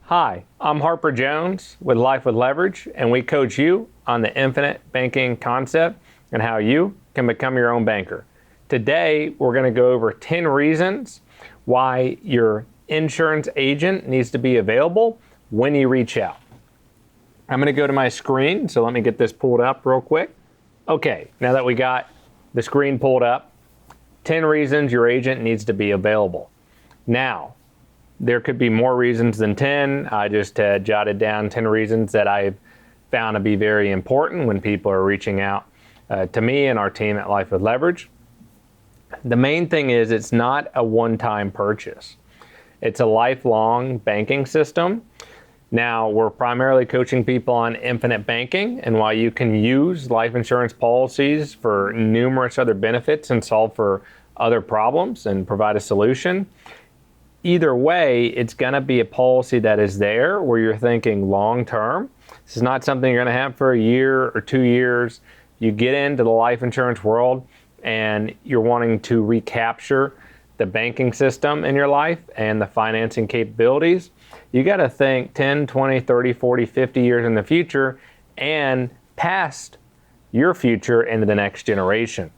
Hi, I'm Harper Jones with Life with Leverage, and we coach you on the infinite banking concept and how you can become your own banker. Today, we're going to go over 10 reasons why your insurance agent needs to be available when you reach out. I'm going to go to my screen, so let me get this pulled up real quick. Okay, now that we got the screen pulled up, 10 reasons your agent needs to be available. Now, there could be more reasons than 10. I just jotted down 10 reasons that I've found to be very important when people are reaching out to me and our team at Life with Leverage. The main thing is it's not a one-time purchase. It's a lifelong banking system. Now, we're primarily coaching people on infinite banking, and while you can use life insurance policies for numerous other benefits and solve for other problems and provide a solution, either way, it's going to be a policy that is there where you're thinking long term. This is not something you're going to have for a year or 2 years. You get into the life insurance world and you're wanting to recapture the banking system in your life and the financing capabilities. You got to think 10, 20, 30, 40, 50 years in the future and past your future into the next generation.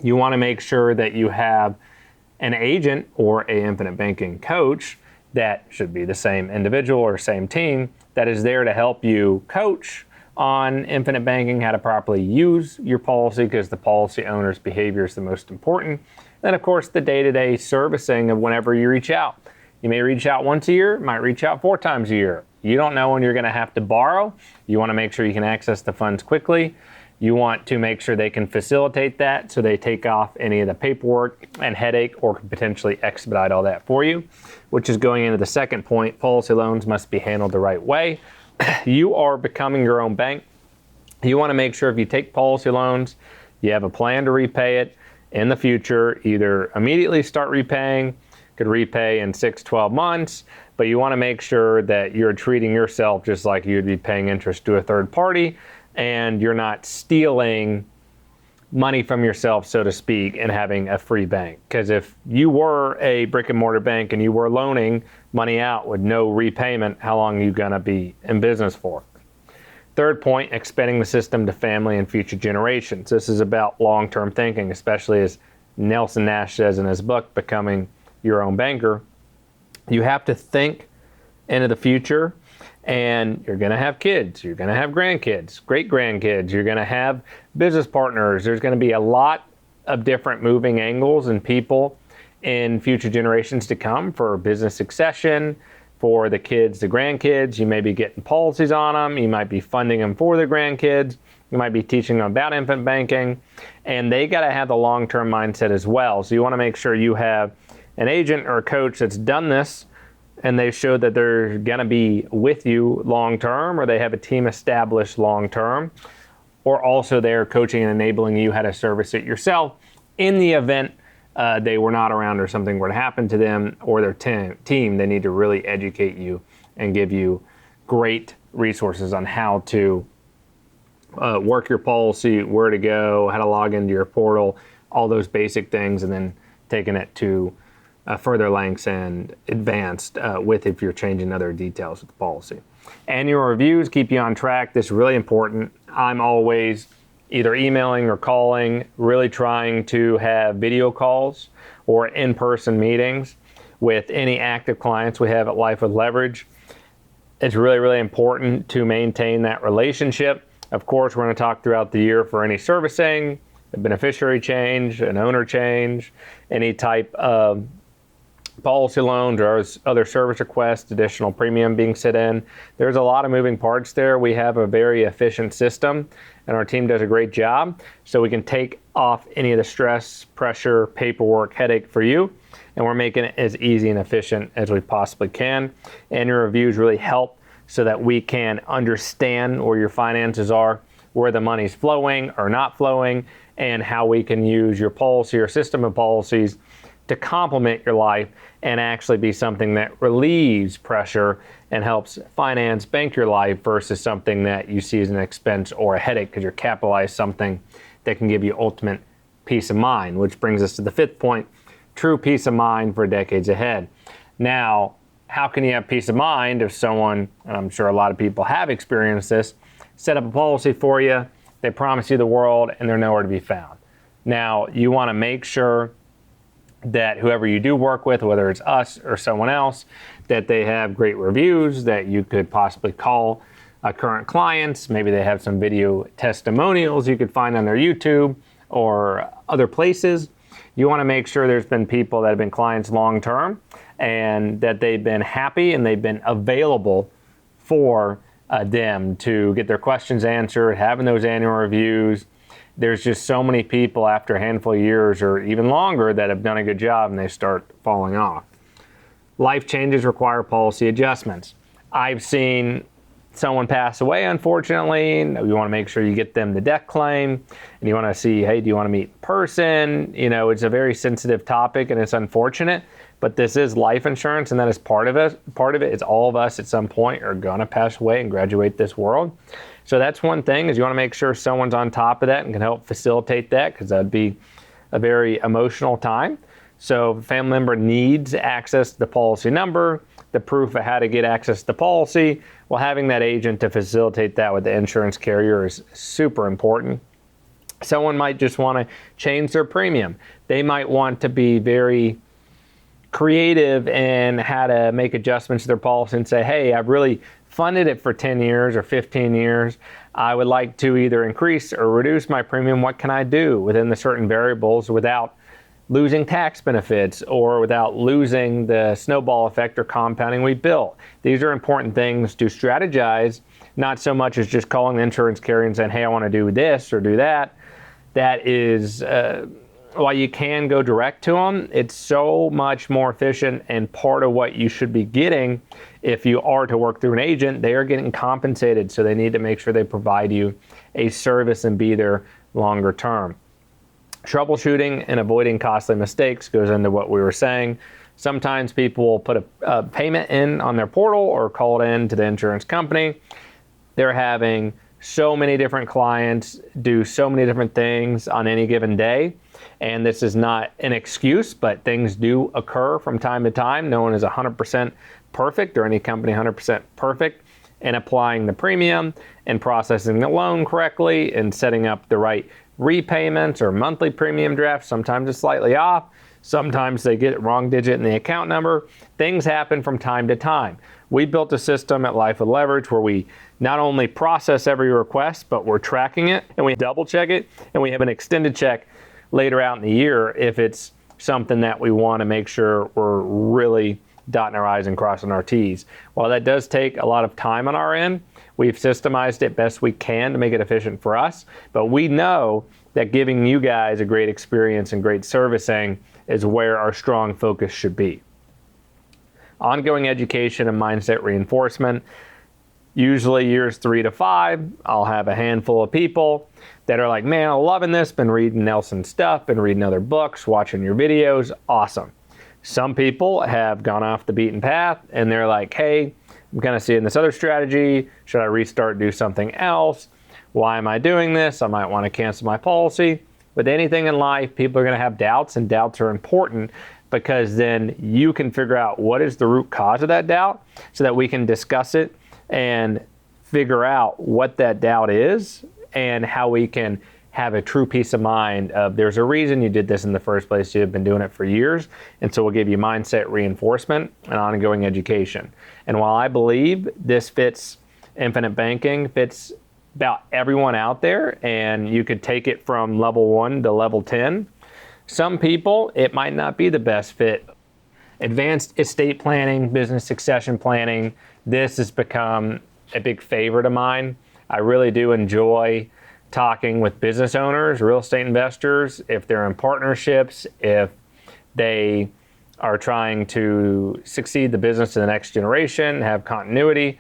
You want to make sure that you have an agent or an infinite banking coach that should be the same individual or same team that is there to help you coach on infinite banking, how to properly use your policy, because the policy owner's behavior is the most important. Then, of course, the day-to-day servicing of whenever you reach out. You may reach out once a year, might reach out 4 times a year. You don't know when you're going to have to borrow. You want to make sure you can access the funds quickly. You want to make sure they can facilitate that so they take off any of the paperwork and headache or can potentially expedite all that for you, which is going into the second point. Policy loans must be handled the right way. You are becoming your own bank. You want to make sure if you take policy loans, you have a plan to repay it in the future, either immediately start repaying, could repay in 6, 12 months, but you want to make sure that you're treating yourself just like you'd be paying interest to a third party, and you're not stealing money from yourself, so to speak, and having a free bank. Because if you were a brick and mortar bank and you were loaning money out with no repayment, how long are you going to be in business for? Third point, expanding the system to family and future generations. This is about long-term thinking, especially as Nelson Nash says in his book, Becoming Your Own Banker. You have to think into the future, and you're going to have kids, you're going to have grandkids, great-grandkids, you're going to have business partners. There's going to be a lot of different moving angles and people in future generations to come for business succession, for the kids, the grandkids. You may be getting policies on them. You might be funding them for the grandkids. You might be teaching them about infant banking. And they got to have the long-term mindset as well. So you want to make sure you have an agent or a coach that's done this, and they've showed that they're going to be with you long-term, or they have a team established long-term, or also they're coaching and enabling you how to service it yourself in the event they were not around or something were to happen to them or their team. They need to really educate you and give you great resources on how to work your policy, where to go, how to log into your portal, all those basic things, and then taking it to further lengths and advanced with if you're changing other details with the policy. Annual reviews keep you on track. This is really important. I'm always either emailing or calling, really trying to have video calls or in-person meetings with any active clients we have at Life with Leverage. It's really, really important to maintain that relationship. Of course, we're going to talk throughout the year for any servicing, a beneficiary change, an owner change, any type of policy loans or other service requests, additional premium being set in. There's a lot of moving parts there. We have a very efficient system, and our team does a great job, so we can take off any of the stress, pressure, paperwork, headache for you, and we're making it as easy and efficient as we possibly can. Annual reviews really help so that we can understand where your finances are, where the money's flowing or not flowing, and how we can use your policy or system of policies to complement your life and actually be something that relieves pressure and helps finance, bank your life versus something that you see as an expense or a headache because you're capitalized something that can give you ultimate peace of mind, which brings us to the fifth point, true peace of mind for decades ahead. Now, how can you have peace of mind if someone, and I'm sure a lot of people have experienced this, set up a policy for you, they promise you the world, and they're nowhere to be found? Now, you want to make sure that whoever you do work with, whether it's us or someone else, that they have great reviews, that you could possibly call current clients. Maybe they have some video testimonials you could find on their YouTube or other places. You want to make sure there's been people that have been clients long term and that they've been happy and they've been available for them to get their questions answered, having those annual reviews. There's just so many people after a handful of years or even longer that have done a good job and they start falling off. Life changes require policy adjustments. I've seen someone pass away, unfortunately. You want to make sure you get them the death claim, and you want to see, hey, do you want to meet in person? You know, it's a very sensitive topic and it's unfortunate, but this is life insurance, and that is part of it. Part of it is all of us at some point are going to pass away and graduate this world. So that's one thing, is you want to make sure someone's on top of that and can help facilitate that, because that'd be a very emotional time. So if a family member needs access to the policy number, the proof of how to get access to the policy, well, having that agent to facilitate that with the insurance carrier is super important. Someone might just want to change their premium. They might want to be very creative in how to make adjustments to their policy and say, hey, I've really funded it for 10 years or 15 years. I would like to either increase or reduce my premium. What can I do within the certain variables without losing tax benefits or without losing the snowball effect or compounding we built? These are important things to strategize, not so much as just calling the insurance carrier and saying, hey, I want to do this or do that. That is, while you can go direct to them, it's so much more efficient, and part of what you should be getting if you are to work through an agent, they are getting compensated, so they need to make sure they provide you a service and be there longer term. Troubleshooting and avoiding costly mistakes goes into what we were saying. Sometimes people will put a payment in on their portal or call it in to the insurance company. They're having so many different clients do so many different things on any given day. And this is not an excuse, but things do occur from time to time. No one is 100% perfect, or any company 100% perfect in applying the premium and processing the loan correctly and setting up the right repayments or monthly premium drafts. Sometimes it's slightly off. Sometimes they get it wrong digit in the account number. Things happen from time to time. We built a system at Life with Leverage where we not only process every request, but we're tracking it and we double check it, and we have an extended check later out in the year if it's something that we want to make sure we're really dotting our I's and crossing our T's. While that does take a lot of time on our end, we've systemized it best we can to make it efficient for us, but we know that giving you guys a great experience and great servicing is where our strong focus should be. Ongoing education and mindset reinforcement. Usually years 3 to 5, I'll have a handful of people that are like, man, I'm loving this, been reading Nelson's stuff, been reading other books, watching your videos, awesome. Some people have gone off the beaten path and they're like, hey, I'm kind of seeing this other strategy. Should I restart, do something else? Why am I doing this? I might want to cancel my policy. With anything in life, people are going to have doubts, and doubts are important because then you can figure out what is the root cause of that doubt so that we can discuss it and figure out what that doubt is and how we can have a true peace of mind of there's a reason you did this in the first place. You've been doing it for years. And so we'll give you mindset reinforcement and ongoing education. And while I believe this fits infinite banking, fits about everyone out there, and you could take it from level 1 to level 10, some people, it might not be the best fit. Advanced estate planning, business succession planning, this has become a big favorite of mine. I really do enjoy talking with business owners, real estate investors, if they're in partnerships, if they are trying to succeed the business to the next generation, have continuity.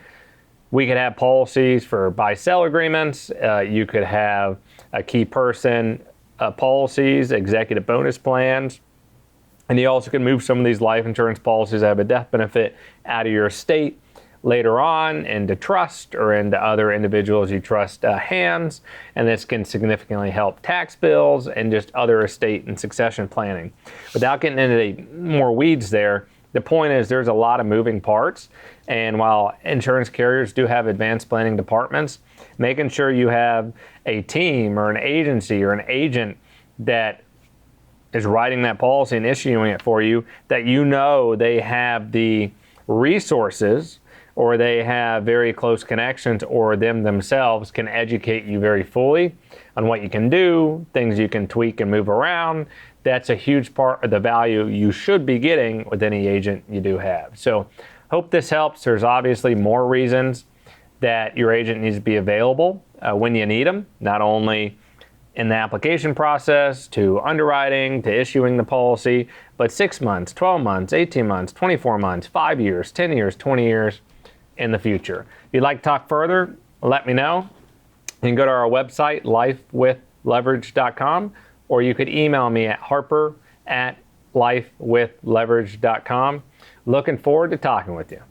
We could have policies for buy-sell agreements. You could have a key person policies, executive bonus plans. And you also can move some of these life insurance policies that have a death benefit out of your estate later on into trust or into other individuals you trust hands, and this can significantly help tax bills and just other estate and succession planning. Without getting into more weeds there, the point is there's a lot of moving parts, and while insurance carriers do have advanced planning departments, making sure you have a team or an agency or an agent that is writing that policy and issuing it for you, that you know they have the resources or they have very close connections or them themselves can educate you very fully on what you can do, things you can tweak and move around. That's a huge part of the value you should be getting with any agent you do have. So hope this helps. There's obviously more reasons that your agent needs to be available when you need them, not only in the application process, to underwriting, to issuing the policy, but 6 months, 12 months, 18 months, 24 months, 5 years, 10 years, 20 years in the future. If you'd like to talk further, let me know. You can go to our website, lifewithleverage.com, or you could email me at harper@lifewithleverage.com. Looking forward to talking with you.